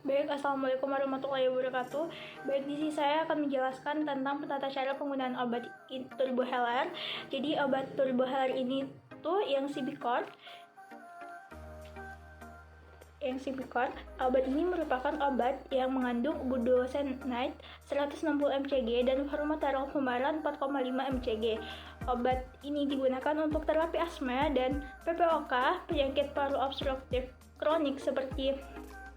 Baik, Assalamualaikum warahmatullahi wabarakatuh. Baik, di sini saya akan menjelaskan tentang tata cara penggunaan obat turboheller. Jadi, obat turboheller ini tuh yang Symbicort. Obat ini merupakan obat yang mengandung budesonide 160 mcg dan formoterol fumaran 4,5 mcg. Obat ini digunakan untuk terapi asma dan PPOK, penyakit paru obstruktif kronik seperti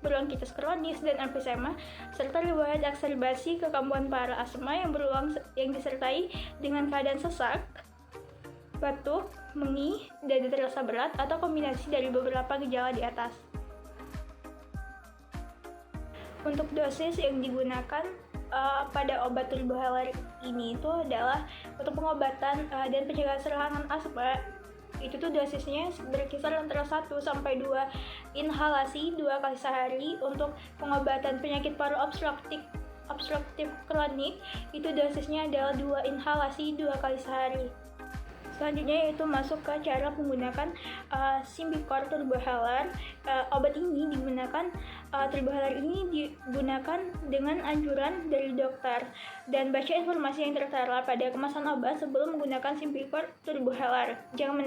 bronkitis kronis dan emfisema, serta riwayat ekserbasi kekambuhan para asma yang berulang yang disertai dengan keadaan sesak, batuk, mengih, dan terasa berat atau kombinasi dari beberapa gejala di atas. Untuk dosis yang digunakan pada obat turboheller ini itu adalah untuk pengobatan dan pencegahan serangan asma. Itu tuh dosisnya berkisar antara 1 sampai 2 inhalasi 2 kali sehari. Untuk pengobatan penyakit paru obstruktif kronik itu dosisnya adalah 2 inhalasi 2 kali sehari. Selanjutnya yaitu masuk ke cara menggunakan Symbicort turboheller. Turboheller ini digunakan dengan anjuran dari dokter, dan baca informasi yang tertera pada kemasan obat sebelum menggunakan Symbicort turboheller. Jangan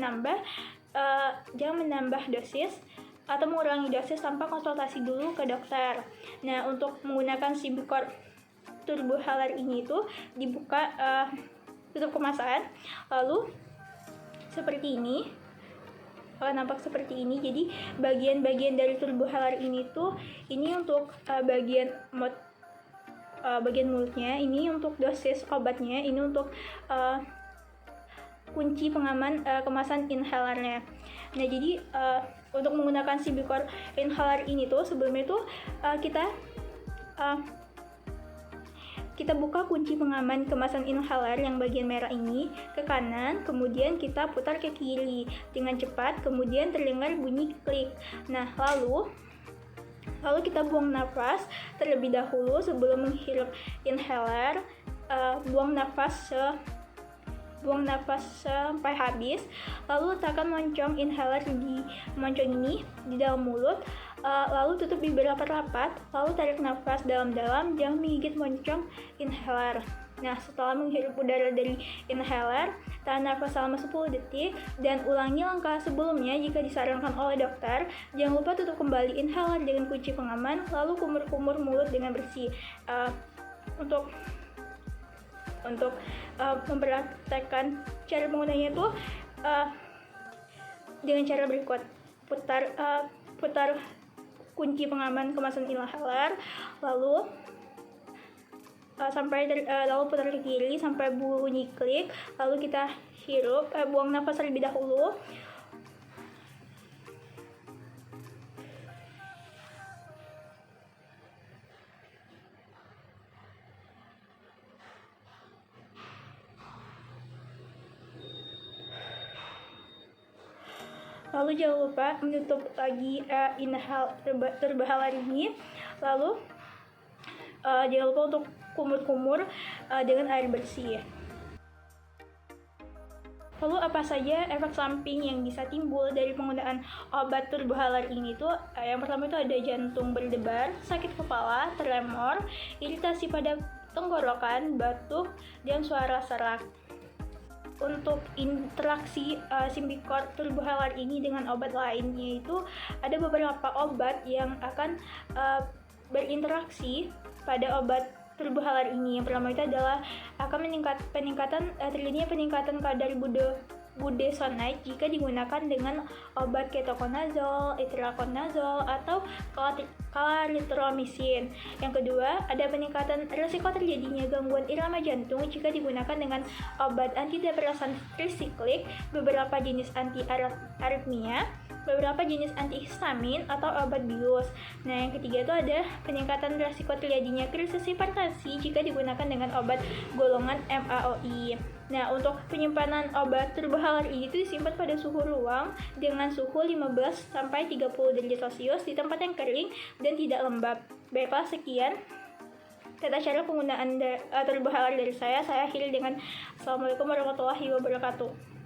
menambah dosis atau mengurangi dosis tanpa konsultasi dulu ke dokter. Nah, untuk menggunakan Symbicort turboheller ini itu dibuka tutup kemasan, lalu seperti ini, nampak seperti ini. Jadi bagian-bagian dari turboheller ini tuh, ini untuk bagian mulutnya, ini untuk dosis obatnya, ini untuk kunci pengaman kemasan inhalernya. Nah, jadi untuk menggunakan Symbicort inhaler ini tuh sebelumnya tuh kita buka kunci pengaman kemasan inhaler yang bagian merah ini ke kanan, kemudian kita putar ke kiri dengan cepat, kemudian terdengar bunyi klik. Nah, lalu kita buang nafas terlebih dahulu sebelum menghirup inhaler. Buang nafas sampai habis, lalu letakkan moncong inhaler di moncong ini di dalam mulut, lalu tutup bibir rapat-rapat, lalu tarik nafas dalam-dalam, jangan menggigit moncong inhaler. Nah, setelah menghirup udara dari inhaler, tahan nafas selama 10 detik dan ulangi langkah sebelumnya jika disarankan oleh dokter. Jangan lupa tutup kembali inhaler dengan kunci pengaman, lalu kumur-kumur mulut dengan bersih. Untuk mempraktekkan cara penggunanya itu dengan cara berikut: putar kunci pengaman kemasan inhaler, lalu putar ke kiri sampai bunyi klik, lalu kita hirup, buang nafas terlebih dahulu. Lalu jangan lupa menutup lagi turboheller ini. Lalu jangan lupa untuk kumur-kumur dengan air bersih. Lalu apa saja efek samping yang bisa timbul dari penggunaan obat turboheller ini tuh? Yang pertama itu ada jantung berdebar, sakit kepala, tremor, iritasi pada tenggorokan, batuk, dan suara serak. Untuk interaksi Symbicort turboheller ini dengan obat lainnya itu ada beberapa obat yang akan berinteraksi pada obat turboheller ini. Yang pertama itu adalah akan terjadinya peningkatan kadar budesonide jika digunakan dengan obat ketoconazole, itraconazole, atau clarithromycin. Yang kedua, ada peningkatan risiko terjadinya gangguan irama jantung jika digunakan dengan obat antidepresan trisiklik, beberapa jenis anti-aritmia, beberapa jenis antihistamin, atau obat bius. Nah, yang ketiga itu ada peningkatan risiko terjadinya krisis hipertensi jika digunakan dengan obat golongan MAOI. Nah, untuk penyimpanan obat turboheller ini itu disimpan pada suhu ruang dengan suhu 15 sampai 30 derajat Celcius di tempat yang kering dan tidak lembab. Baiklah, sekian tata cara penggunaan turboheller dari saya. Saya akhiri dengan Assalamualaikum warahmatullahi wabarakatuh.